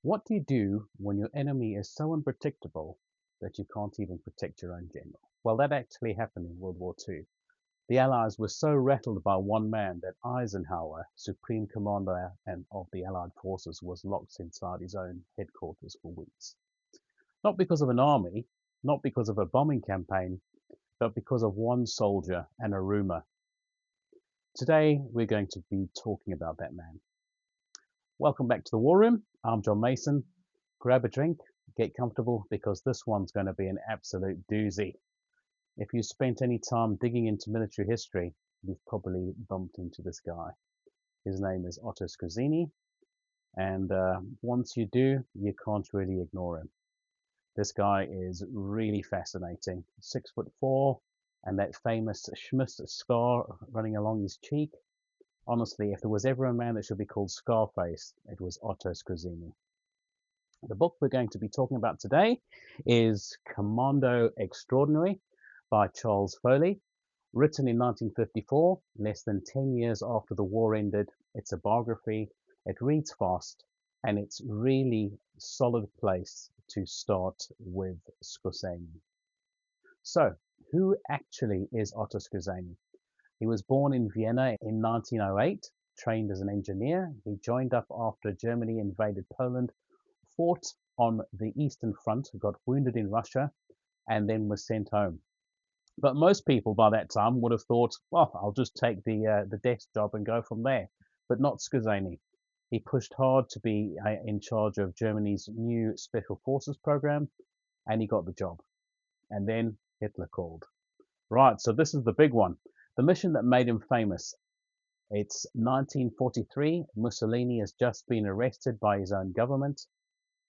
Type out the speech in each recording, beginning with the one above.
What do you do when your enemy is so unpredictable that you can't even protect your own general? Well, that actually happened in World War II. The Allies were so rattled by one man that Eisenhower, supreme commander of the Allied forces, was locked inside his own headquarters for weeks. Not because of an army, not because of a bombing campaign, but because of one soldier and a rumour. Today, we're going to be talking about that man. Welcome back to the War Room. I'm John Mason. Grab a drink, get comfortable, because this one's going to be an absolute doozy. If you spent any time digging into military history, you've probably bumped into this guy. His name is Otto Skorzeny, and once you do, you can't really ignore him. This guy is really fascinating. 6'4", and that famous Schmiss scar running along his cheek. Honestly, if there was ever a man that should be called Scarface, it was Otto Skorzeny. The book we're going to be talking about today is Commando Extraordinary by Charles Foley, written in 1954, less than 10 years after the war ended. It's a biography, it reads fast, and it's really solid place to start with Skorzeny. So, who actually is Otto Skorzeny? He was born in Vienna in 1908, trained as an engineer. He joined up after Germany invaded Poland, fought on the Eastern Front, got wounded in Russia, and then was sent home. But most people by that time would have thought, well, I'll just take the desk job and go from there. But not Skorzeny. He pushed hard to be in charge of Germany's new Special Forces program, and he got the job. And then Hitler called. Right, so this is the big one. The mission that made him famous. It's 1943. Mussolini has just been arrested by his own government.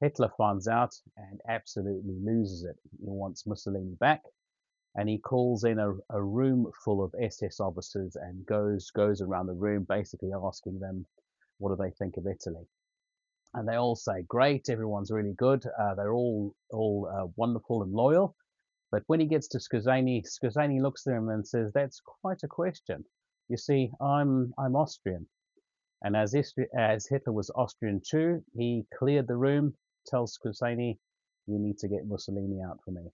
Hitler finds out and absolutely loses it. He wants Mussolini back, and he calls in a room full of SS officers and goes around the room basically asking them, what do they think of Italy? And they all say, great, everyone's really good. They're all wonderful and loyal. But when he gets to Skorzeny, Skorzeny looks at him and says, that's quite a question. You see, I'm Austrian. And as Hitler was Austrian too, he cleared the room, tells Skorzeny, you need to get Mussolini out for me.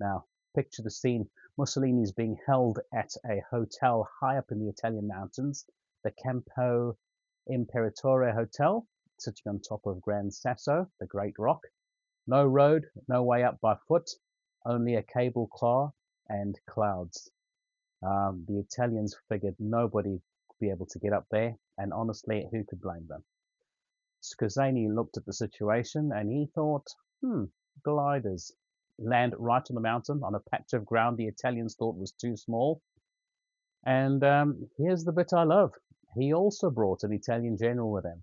Now, picture the scene. Mussolini is being held at a hotel high up in the Italian mountains, the Campo Imperatore Hotel, sitting on top of Gran Sasso, the Great Rock. No road, no way up by foot, only a cable car and clouds. The Italians figured nobody would be able to get up there, and honestly, who could blame them? Skorzeny looked at the situation and he thought, gliders land right on the mountain on a patch of ground the Italians thought was too small. And here's the bit I love. He also brought an Italian general with him,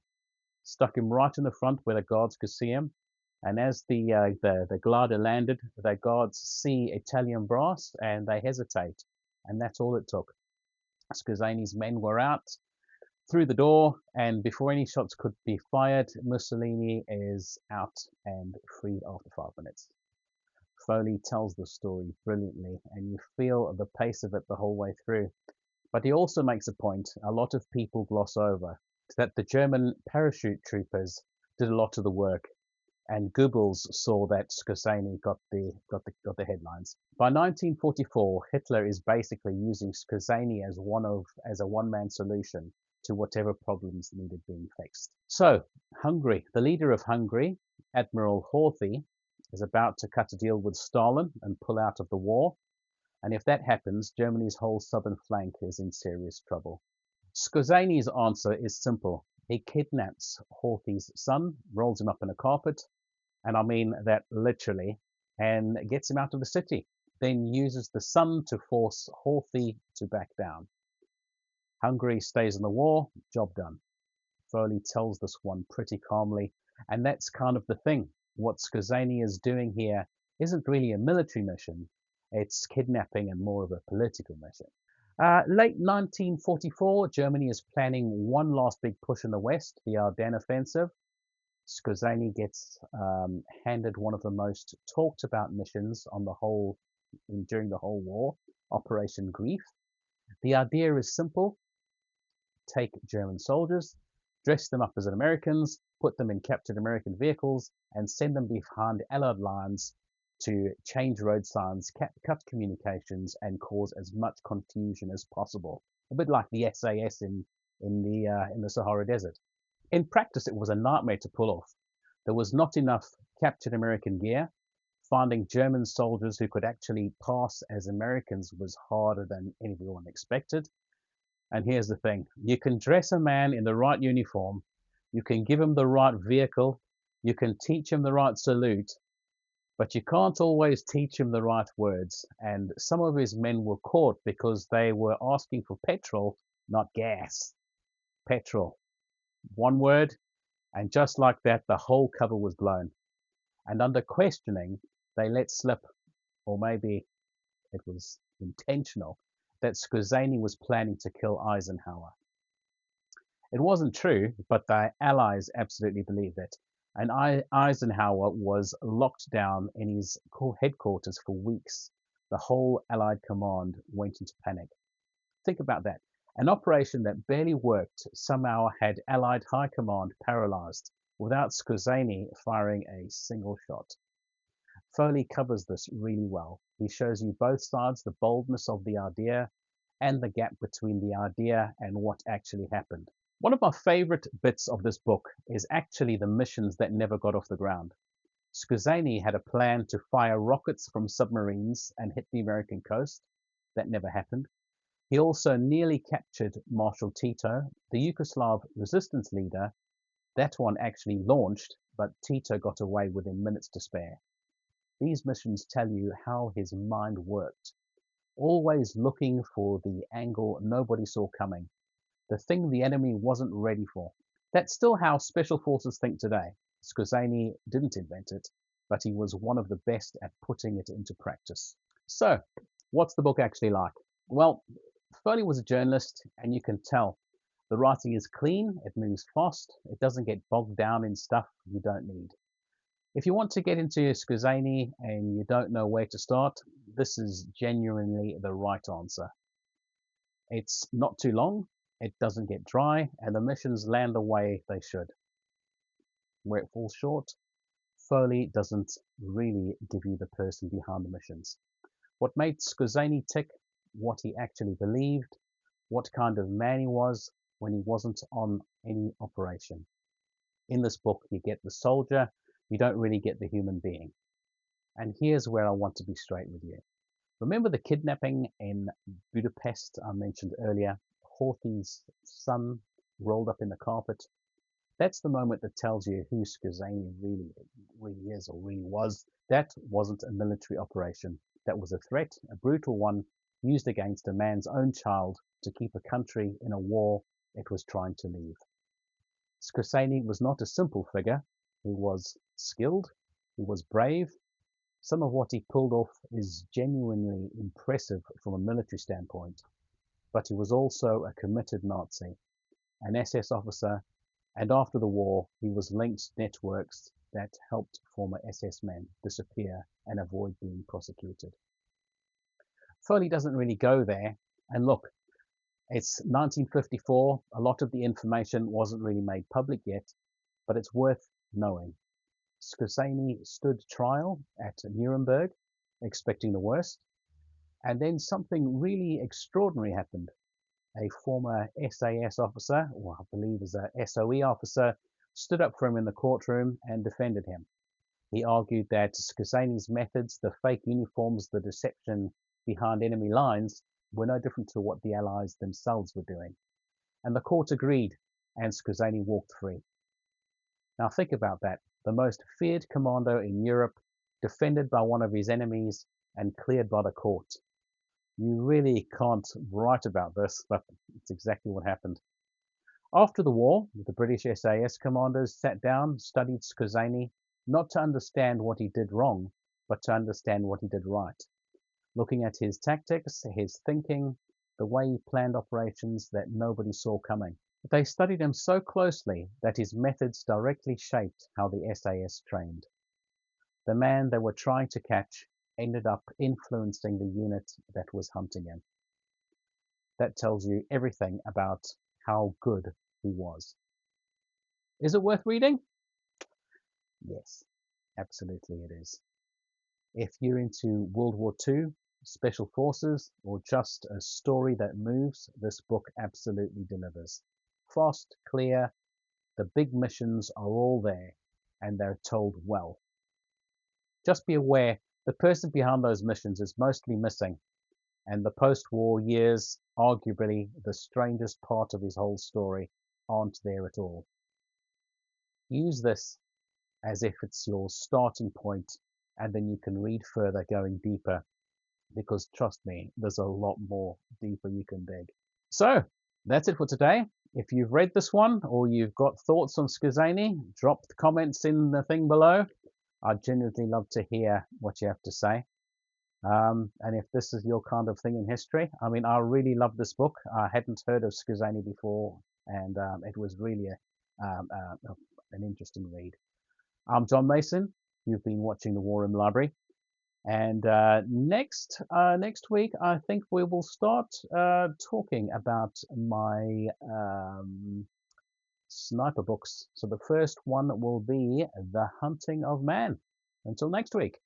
stuck him right in the front where the guards could see him. And as the glider landed, the guards see Italian brass and they hesitate. And that's all it took. Skorzeny's men were out through the door, and before any shots could be fired, Mussolini is out and freed after 5 minutes. Foley tells the story brilliantly, and you feel the pace of it the whole way through. But he also makes a point a lot of people gloss over, that the German parachute troopers did a lot of the work, and Goebbels saw that Skorzeny got the headlines. By 1944, Hitler is basically using Skorzeny as a one-man solution to whatever problems needed being fixed. So, Hungary, the leader of Hungary, Admiral Horthy, is about to cut a deal with Stalin and pull out of the war. And if that happens, Germany's whole southern flank is in serious trouble. Skorzeny's answer is simple. He kidnaps Horthy's son, rolls him up in a carpet, and I mean that literally, and gets him out of the city, then uses the son to force Horthy to back down. Hungary stays in the war, job done. Foley tells this one pretty calmly, and that's kind of the thing. What Skorzeny is doing here isn't really a military mission, it's kidnapping and more of a political mission. Late 1944, Germany is planning one last big push in the west, the Ardennes offensive. Skorzeny gets handed one of the most talked about missions during the whole war, Operation Grief. The idea is simple. Take German soldiers, dress them up as Americans, put them in captured American vehicles, and send them behind Allied lines to change road signs, cut communications, and cause as much confusion as possible. A bit like the SAS in the Sahara Desert. In practice, it was a nightmare to pull off. There was not enough captured American gear. Finding German soldiers who could actually pass as Americans was harder than anyone expected. And here's the thing. You can dress a man in the right uniform, you can give him the right vehicle, you can teach him the right salute, but you can't always teach him the right words. And some of his men were caught because they were asking for petrol, not gas. Petrol. One word, and just like that, the whole cover was blown. And under questioning, they let slip, or maybe it was intentional, that Skorzeny was planning to kill Eisenhower. It wasn't true, but the Allies absolutely believed it. And Eisenhower was locked down in his headquarters for weeks. The whole Allied command went into panic. Think about that. An operation that barely worked somehow had Allied high command paralyzed without Skorzeny firing a single shot. Foley covers this really well. He shows you both sides, the boldness of the idea and the gap between the idea and what actually happened. One of my favorite bits of this book is actually the missions that never got off the ground. Skorzeny had a plan to fire rockets from submarines and hit the American coast. That never happened. He also nearly captured Marshal Tito, the Yugoslav resistance leader. That one actually launched, but Tito got away within minutes to spare. These missions tell you how his mind worked, always looking for the angle nobody saw coming, the thing the enemy wasn't ready for. That's still how special forces think today. Skorzeny didn't invent it, but he was one of the best at putting it into practice. So, what's the book actually like? Well, Foley was a journalist, and you can tell. The writing is clean, it moves fast, it doesn't get bogged down in stuff you don't need. If you want to get into Skorzeny and you don't know where to start, this is genuinely the right answer. It's not too long, it doesn't get dry, and the missions land the way they should. Where it falls short, Foley doesn't really give you the person behind the missions. What made Skorzeny tick, what he actually believed, what kind of man he was when he wasn't on any operation. In this book, you get the soldier, you don't really get the human being. And here's where I want to be straight with you. Remember the kidnapping in Budapest I mentioned earlier? Horthy's son rolled up in the carpet. That's the moment that tells you who Skorzeny really is or really was. That wasn't a military operation. That was a threat, a brutal one, used against a man's own child to keep a country in a war it was trying to leave. Skorzeny was not a simple figure. He was skilled, he was brave. Some of what he pulled off is genuinely impressive from a military standpoint, but he was also a committed Nazi, an SS officer, and after the war he was linked to networks that helped former SS men disappear and avoid being prosecuted. Foley doesn't really go there, and look, it's 1954, a lot of the information wasn't really made public yet, but it's worth knowing. Skorzeny stood trial at Nuremberg, expecting the worst, and then something really extraordinary happened. A former SAS officer, or I believe is a SOE officer, stood up for him in the courtroom and defended him. He argued that Skorzeny's methods, the fake uniforms, the deception behind enemy lines, were no different to what the Allies themselves were doing. And the court agreed, and Skorzeny walked free. Now think about that. The most feared commando in Europe, defended by one of his enemies, and cleared by the court. You really can't write about this, but it's exactly what happened. After the war, the British SAS commanders sat down, studied Skorzeny, not to understand what he did wrong, but to understand what he did right. Looking at his tactics, his thinking, the way he planned operations that nobody saw coming. They studied him so closely that his methods directly shaped how the SAS trained. The man they were trying to catch ended up influencing the unit that was hunting him. That tells you everything about how good he was. Is it worth reading? Yes, absolutely it is. If you're into World War II, Special Forces, or just a story that moves, this book absolutely delivers. Fast, clear, the big missions are all there, and they're told well. Just be aware the person behind those missions is mostly missing, and the post-war years, arguably the strangest part of his whole story, aren't there at all. Use this as if it's your starting point, and then you can read further going deeper, because trust me, there's a lot more deeper you can dig. So that's it for today. If you've read this one or you've got thoughts on Skorzeny, drop the comments in the thing below. I'd genuinely love to hear what you have to say. And if this is your kind of thing in history, I mean, I really love this book. I hadn't heard of Skorzeny before, and it was really an interesting read. I'm John Mason. You've been watching the War Room Library. And next week, I think we will start talking about my sniper books. So the first one will be The Hunting of Man. Until next week.